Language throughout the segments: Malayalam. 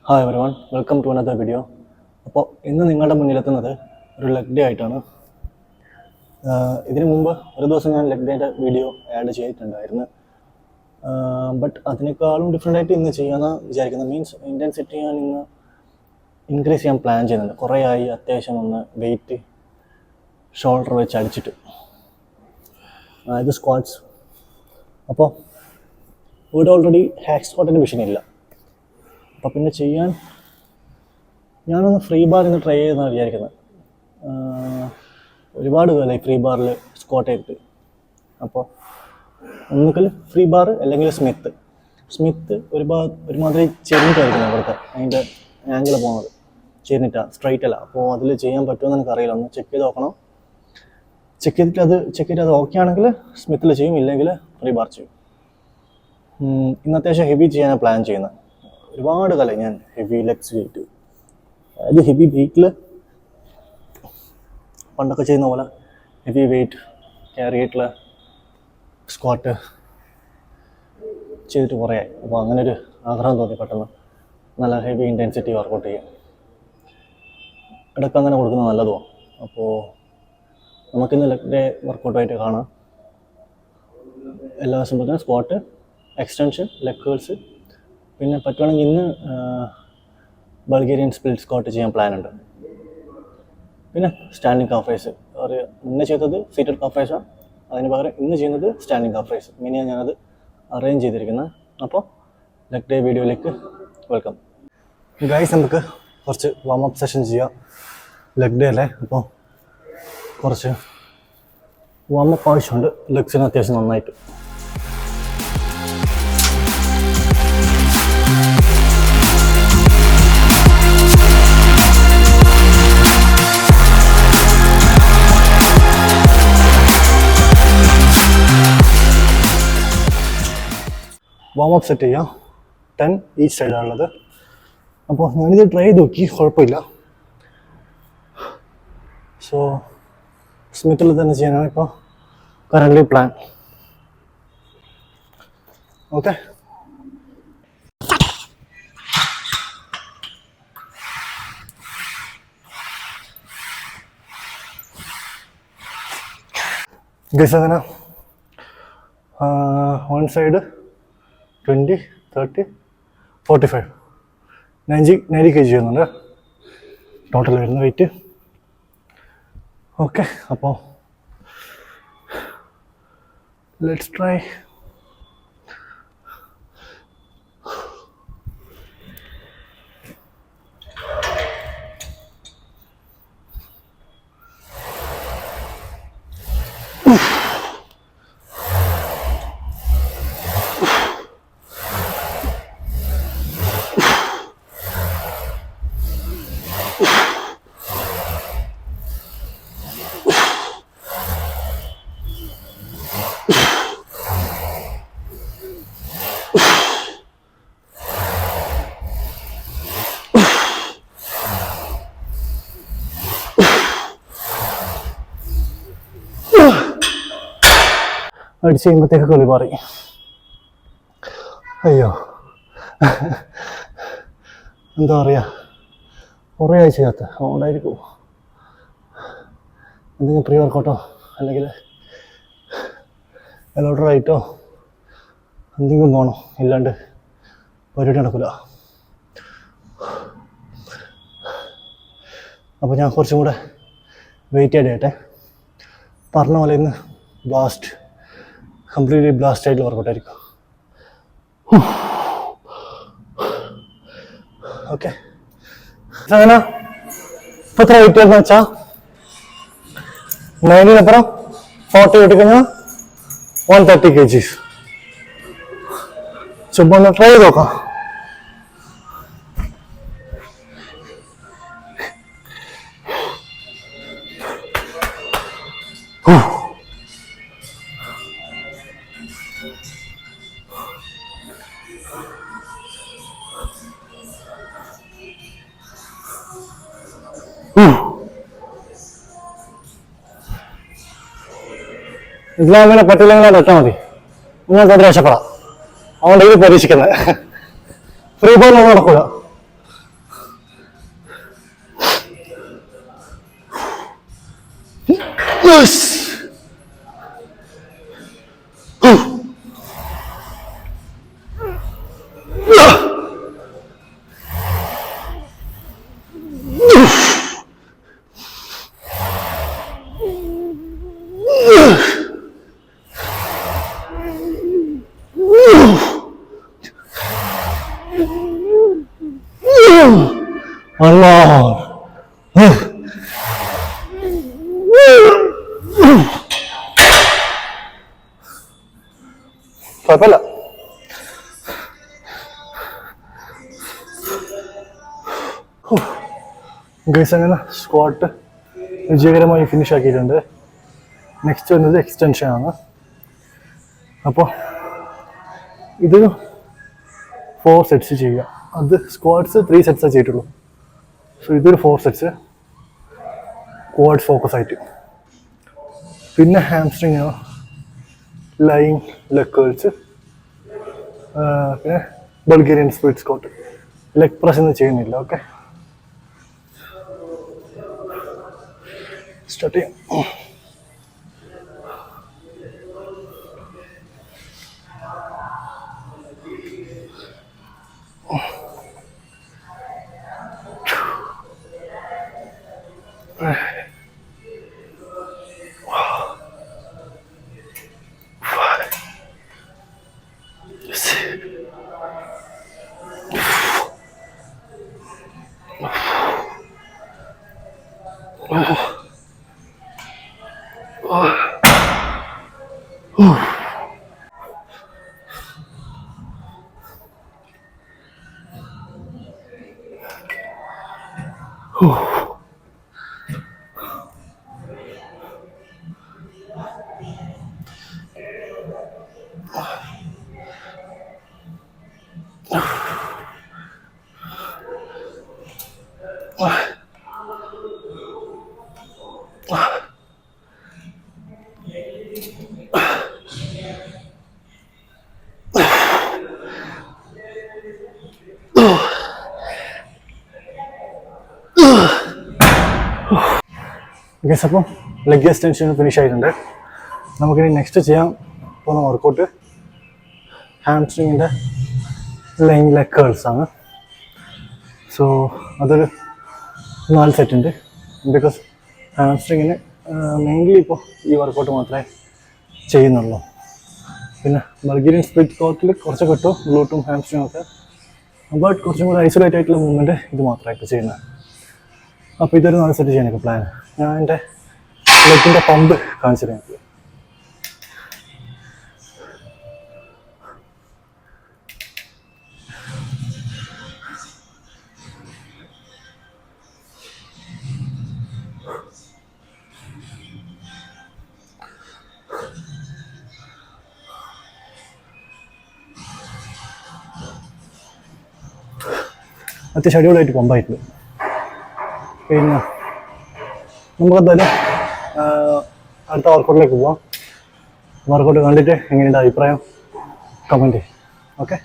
Hi everyone, welcome to another video. അപ്പോൾ ഇന്ന് നിങ്ങളുടെ മുന്നിലെത്തുന്നത് ഒരു ലെഗ് ഡേ ആയിട്ടാണ്. ഇതിനു മുമ്പ് ഒരു ദിവസം ഞാൻ ലെഗ് ഡേയുടെ വീഡിയോ ആഡ് ചെയ്തിട്ടുണ്ടായിരുന്നു. ബട്ട് അതിനേക്കാളും ഡിഫറെൻ്റ് ആയിട്ട് ഇന്ന് ചെയ്യാമെന്ന് വിചാരിക്കുന്നത്. മീൻസ് ഇൻറ്റൻസിറ്റി ഞാൻ ഇന്ന് ഇൻക്രീസ് ചെയ്യാൻ പ്ലാൻ ചെയ്യുന്നുണ്ട്. കുറേ ആയി അത്യാവശ്യം ഒന്ന് വെയിറ്റ് ഷോൾഡർ വെച്ച് അടിച്ചിട്ട്, ഇത് സ്ക്വാട്സ്. അപ്പോൾ ഇവിടെ ഓൾറെഡി ഹാക്ക് സ്ക്വാട്ടിൻ്റെ മെഷീൻ ഇല്ല. അപ്പോൾ പിന്നെ ചെയ്യാൻ ഞാനൊന്ന് ഫ്രീ ബാർ ഇന്ന് ട്രൈ ചെയ്തെന്നാണ് വിചാരിക്കുന്നത്. ഒരുപാട് കാലമായി ഫ്രീ ബാറിൽ സ്ക്വാട്ട് ചെയ്തിട്ട്. അപ്പോൾ ഒന്നുകിൽ ഫ്രീ ബാർ അല്ലെങ്കിൽ സ്മിത്ത് ഒരുമാതിരി ചെരിഞ്ഞിട്ടായിരിക്കണം അവിടുത്തെ അതിൻ്റെ ആംഗിൾ പോകുന്നത്. ചെരിഞ്ഞിട്ടാണ്, സ്ട്രൈറ്റ് അല്ല. അപ്പോൾ അതിൽ ചെയ്യാൻ പറ്റുമെന്ന് എനിക്കറിയില്ല. ഒന്ന് ചെക്ക് ചെയ്ത് നോക്കണം. ചെക്ക് ചെയ്തിട്ട് അത് ഓക്കെ ആണെങ്കിൽ സ്മിത്തിൽ ചെയ്യും, ഇല്ലെങ്കിൽ ഫ്രീ ബാർ ചെയ്യും. ഇന്ന് അത്യാവശ്യം ഹെവി ചെയ്യാനാണ് പ്ലാൻ ചെയ്യുന്നത്. ഒരുപാട് കാലം ഞാൻ ഹെവി ലെഗ്സ് ചെയ്തിട്ട്, അതായത് ഹെവി വെയിറ്റിൽ പണ്ടൊക്കെ ചെയ്യുന്ന പോലെ ഹെവി വെയിറ്റ് ക്യാരി ചെയ്തിട്ടുള്ള സ്ക്വാട്ട് ചെയ്തിട്ട് കുറേ ആയി. അപ്പോൾ അങ്ങനെ ഒരു ആഗ്രഹം തോന്നി പെട്ടെന്ന് നല്ല ഹെവി ഇൻറ്റൻസിറ്റി വർക്കൗട്ട് ചെയ്യാം. ഇടയ്ക്ക് അങ്ങനെ കൊടുക്കുന്നത് നല്ലതുമാണ്. അപ്പോൾ നമുക്കിന്ന് ലെഗ് ഡേ വർക്കൗട്ടായിട്ട് കാണാം. എല്ലാ ദിവസം പറഞ്ഞാൽ സ്ക്വാട്ട്, എക്സ്റ്റൻഷൻ, ലെഗ് കേൾസ്, പിന്നെ പറ്റുവാണെങ്കിൽ ഇന്ന് ബൾഗേറിയൻ സ്പ്ലിറ്റ് സ്ക്വാട്ട് ചെയ്യാൻ പ്ലാൻ ഉണ്ട്. പിന്നെ സ്റ്റാൻഡിങ് കാഫ് റൈസ്. ഒരു മുന്നേ ചെയ്തത് സീറ്റഡ് കാഫ് റൈസാണ്, അതിന് പകരം ഇന്ന് ചെയ്യുന്നത് സ്റ്റാൻഡിങ് കാഫ് റൈസ്. ഇങ്ങനെയാണ് ഞാനത് അറേഞ്ച് ചെയ്തിരിക്കുന്നത്. അപ്പോൾ ലെഗ് ഡേ വീഡിയോയിലേക്ക് വെൽക്കം ഗൈസ്. നമുക്ക് കുറച്ച് വാം അപ്പ് സെഷൻ ചെയ്യാം. ലെഗ് ഡേ അല്ലേ, അപ്പോൾ കുറച്ച് വാം അപ്പ് ആവശ്യമുണ്ട് ലെഗ്സിന് അത്യാവശ്യം നന്നായിട്ട്. വാം അപ്പ് സെറ്റ് ചെയ്യാം. 10 ഈച്ച് സൈഡാണുള്ളത്. അപ്പോൾ ഞാനിത് ട്രൈ ചെയ്ത് നോക്കി, കുഴപ്പമില്ല. സോ സ്മിത്തിൽ തന്നെ ചെയ്യാനാണ് ഇപ്പോൾ കറൻ്റ് പ്ലാൻ. ഓക്കെ, ഗൈസ് അങ്ങനെ വൺ സൈഡ് 20, 30, 45, 90 kg ചെയ്യുന്നുണ്ട് ടോട്ടൽ വരുന്ന വെയിറ്റ്. ഓക്കെ, അപ്പോൾ ലെറ്റ്സ് ട്രൈ. അടിച്ച് കഴിയുമ്പോഴത്തേക്ക് കളി മാറി. അയ്യോ, എന്താ പറയുക, കുറേ ആഴ്ച ചെയ്യാത്ത അതുകൊണ്ടായിരിക്കും. എന്തെങ്കിലും പ്രീ വർക്കൗട്ടോ അല്ലെങ്കിൽ എലോട്ട് റൈറ്റോ എന്തെങ്കിലും വേണോ, ഇല്ലാണ്ട് പരിപാടി നടക്കില്ല. അപ്പോൾ ഞാൻ കുറച്ചും കൂടെ വെയിറ്റ് ചെയ്യട്ടെ. പറഞ്ഞ പോലെ ഇന്ന് കംപ്ലീറ്റ്ലി ബ്ലാസ്റ്റ് ആയിട്ട് വർക്കൗട്ട് ആയിരിക്കും. ഓക്കെ, അങ്ങനെ ഇപ്പം എത്ര വെയിറ്റ് ആയിരുന്നു വെച്ചാൽ 90 40 കിട്ടിക്കഴിഞ്ഞാൽ 130 kg. ചുമ്മാ ഒന്ന് ട്രൈ ചെയ്ത് നോക്കാം. ഇതിലാകുമ്പോൾ പറ്റില്ലെങ്കിൽ തൊട്ടാൽ മതി, നിങ്ങൾക്ക് അത് രക്ഷപ്പെടാം. അതുകൊണ്ട് ഇത് പരീക്ഷിക്കുന്നത്. ഫ്രീ ബോൾ ഒന്നും നടക്കൂല. Allah. കുഴപ്പമില്ല. ഗൈസ് അങ്ങനെ സ്ക്വാട്ട് വിജയകരമായി ഫിനിഷ് ആക്കിയിട്ടുണ്ട്. നെക്സ്റ്റ് വരുന്നത് എക്സ്റ്റൻഷൻ ആണ്. അപ്പോൾ ഇത് 4 സെറ്റ്സ് ചെയ്യുക. അത് സ്ക്വാഡ്സ് 3 സെറ്റ്സേ ചെയ്തിട്ടുള്ളൂ. സോ ഇതൊരു 4 സെറ്റ്സ് ക്വാഡ് ഫോക്കസ് ആയിട്ട്. പിന്നെ ഹാംസ്ട്രിങ്, ലൈങ് ലെഗ് കേൾസ്, പിന്നെ Bulgarian split squat. Leg press ഒന്നും ചെയ്യുന്നില്ല. ഓക്കെ, സ്റ്റാർട്ട് ചെയ്യാം. ഗൈസ്, അപ്പം ലെഗ് എക്സ്റ്റൻഷൻ ഫിനിഷ് ആയിട്ടുണ്ട്. നമുക്കിനി നെക്സ്റ്റ് ചെയ്യാൻ പോകുന്ന വർക്കൗട്ട് ഹാംസ്ട്രിങ്ങിൻ്റെ ലൈങ് ലെഗ് കേൾസ് ആണ്. സോ അതൊരു 4 സെറ്റ് ഉണ്ട്. ബിക്കോസ് ഹാംസ്ട്രിങ്ങിന് മെയിൻലി ഇപ്പോൾ ഈ വർക്കൗട്ട് മാത്രമേ ചെയ്യുന്നുള്ളൂ. പിന്നെ ബൾഗേറിയൻ സ്പ്ലിറ്റ് സ്ക്വാട്ടിൽ കുറച്ച് കിട്ടും, ഗ്ലൂട്ടും ഹാംസ്ട്രിങ്ങും ഒക്കെ. ബട്ട് കുറച്ചും കൂടി ഐസൊലേറ്റ് ആയിട്ടുള്ള മൂവ്മെൻറ്റ് ഇത് മാത്രമായിട്ട് ചെയ്യുന്നത്. അപ്പോൾ ഇതൊരു 4 സെറ്റ് ചെയ്യാനൊക്കെ പ്ലാൻ. ഞാൻ എൻ്റെ ലെഗിൻ്റെ പമ്പ് കാണിച്ചു തരാം. അത്യാവശ്യം അടിപൊളിയായിട്ട് പമ്പായിട്ടുണ്ട്. പിന്നെ നമുക്കെന്തായാലും അടുത്ത വർക്കൗട്ടിലേക്ക് പോവാം. വർക്കൗട്ട് കണ്ടിട്ട് എങ്ങനെയുണ്ട് അഭിപ്രായം കമൻറ്റ് ചെയ്യും. ഓക്കെ,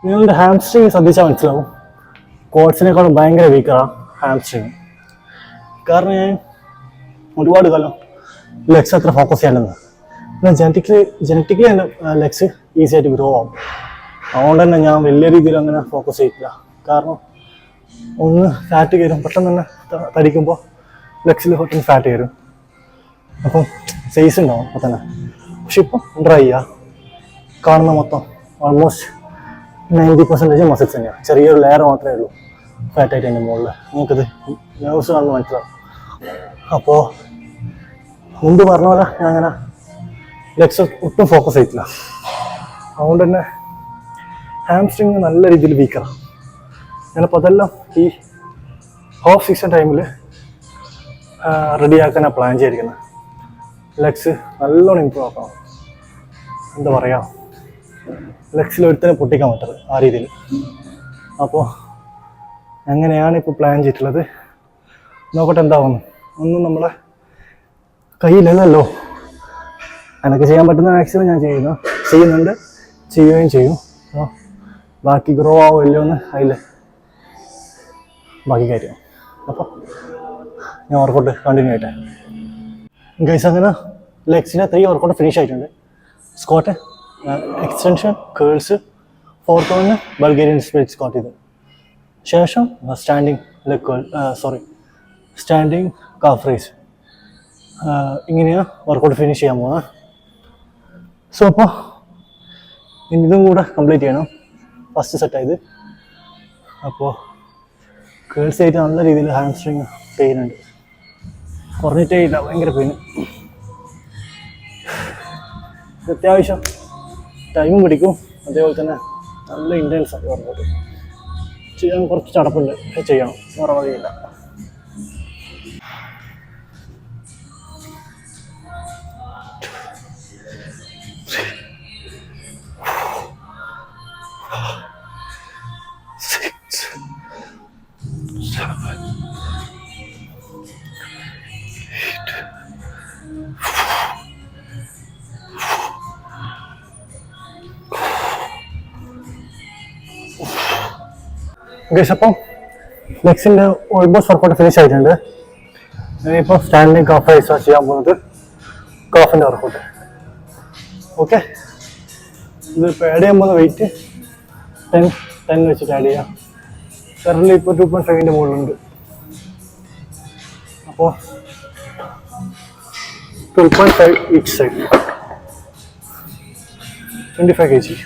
നിങ്ങളുടെ ഹാംസ്ട്രിങ് ശ്രദ്ധിച്ചാൽ മനസ്സിലാവും ക്വാഡ്സിനേക്കാളും ഭയങ്കര വീക്കറാണ് ഹാംസ്ട്രിങ്. കാരണം ഞാൻ ഒരുപാട് കാലം ലെഗ്സ് അത്ര ഫോക്കസ് ചെയ്യാനുള്ളത്. പിന്നെ ജനറ്റിക്കലി എൻ്റെ ലെഗ്സ് ഈസി ആയിട്ട് ഗ്രോ ആവും. അതുകൊണ്ട് തന്നെ ഞാൻ വലിയ രീതിയിൽ അങ്ങനെ ഫോക്കസ് ചെയ്യില്ല. കാരണം ഒന്ന് ഫാറ്റ് കയറും, പെട്ടെന്ന് തന്നെ തടിക്കുമ്പോൾ ലെഗ്സിൽ പെട്ടെന്ന് ഫാറ്റ് കയറും. അപ്പം സൈസ് ഉണ്ടാവും അപ്പം തന്നെ. പക്ഷെ ഇപ്പം ഡ്രൈ കാണുന്ന മൊത്തം ഓൾമോസ്റ്റ് 90% മസിൽസ് തന്നെയാണ്. ചെറിയൊരു ലെയർ മാത്രമേ ഉള്ളൂ ഫാറ്റായിട്ട് എൻ്റെ മുകളിൽ. നിങ്ങൾക്കത് നെർവ്സ് കാണുമ്പോൾ മനസ്സിലാവും. അപ്പോൾ മുമ്പ് പറഞ്ഞ പോലെ ഞാൻ അങ്ങനെ ലെഗ്സ് ഒട്ടും ഫോക്കസ് ചെയ്തിട്ടില്ല. അതുകൊണ്ട് തന്നെ ഹാംസ്ട്രിങ് നല്ല രീതിയിൽ വീക്കറാണ്. ഞാനപ്പോൾ അതെല്ലാം ഈ ഓഫ് സീസൺ ടൈമിൽ റെഡിയാക്കാനാണ് പ്ലാൻ ചെയ്തിരിക്കുന്നത്. ലെഗ്സ് നല്ലോണം ഇമ്പ്രൂവ് ആക്കണം. എന്താ പറയുക, ലെഗ്സിൽ ഒരുത്തനെ പൊട്ടിക്കാൻ പറ്റരുത് ആ രീതിയിൽ. അപ്പോൾ അങ്ങനെയാണ് ഇപ്പോൾ പ്ലാൻ ചെയ്തിട്ടുള്ളത്. നോക്കട്ടെ എന്താവുന്നു. ഒന്നും നമ്മളെ കയ്യിലല്ലല്ലോ. എനിക്ക് ചെയ്യാൻ പറ്റുന്ന മാക്സിമം ഞാൻ ചെയ്യുന്നുണ്ട്, ചെയ്യുകയും ചെയ്യും. അപ്പോൾ ബാക്കി ഗ്രോ ആവോ ഇല്ലയോ എന്ന് അതിൽ ബാക്കി കാര്യം. അപ്പോൾ ഞാൻ വർക്കൗട്ട് കണ്ടിന്യൂ ആയിട്ട് ഗൈസ്. അങ്ങനെ ലെഗ്സിൻ്റെ 3 വർക്കൗട്ട് ഫിനിഷ് ആയിട്ടുണ്ട്. Squat, extension, curls, 4th one Bulgarian split squat ചെയ്തു. ശേഷം സ്റ്റാൻഡിങ് കാഫ് റൈസ്. ഇങ്ങനെയാണ് വർക്കൗട്ട് ഫിനിഷ് ചെയ്യാൻ പോകുന്നത്. സോ അപ്പോൾ ഇനി ഇതും കൂടെ കംപ്ലീറ്റ് ചെയ്യണം. ഫസ്റ്റ് സെറ്റായത്. അപ്പോൾ കേൾസ് ആയിട്ട് നല്ല രീതിയിൽ ഹാംസ്ട്രിങ് പെയിൻ ഉണ്ട്. കുറഞ്ഞിട്ടേ ഇല്ല, ഭയങ്കര പെയിൻ. അത്യാവശ്യം ടൈമും പിടിക്കും. അതേപോലെ തന്നെ നല്ല ഇൻറ്റൻസ് ആണ് വർക്കൗട്ട്. ചെയ്യാൻ കുറച്ച് ചടപ്പുണ്ട്, ചെയ്യണം, വേറെ വഴിയില്ല. ഗൈസ്, അപ്പം ലെഗ്സിൻ്റെ ഓൾമോസ്റ്റ് വർക്കൗട്ട് ഫിനിഷ് ആയിട്ടുണ്ട്. ഇപ്പോൾ സ്റ്റാൻഡിങ് കാഫ് റൈസാണ് ചെയ്യാൻ പോകുന്നത്. കാഫിൻ്റെ വർക്കൗട്ട്. ഓക്കെ, ഇത് ഇപ്പോൾ ആഡ് ചെയ്യാൻ പോകുന്ന വെയിറ്റ് 10 വെച്ചിട്ട് ആഡ് ചെയ്യാം. കറൻറ്റ്ലി ഇപ്പോൾ 2.5ൻ്റെ മുകളിലുണ്ട്. അപ്പോൾ 12.5 each side, 25 kg.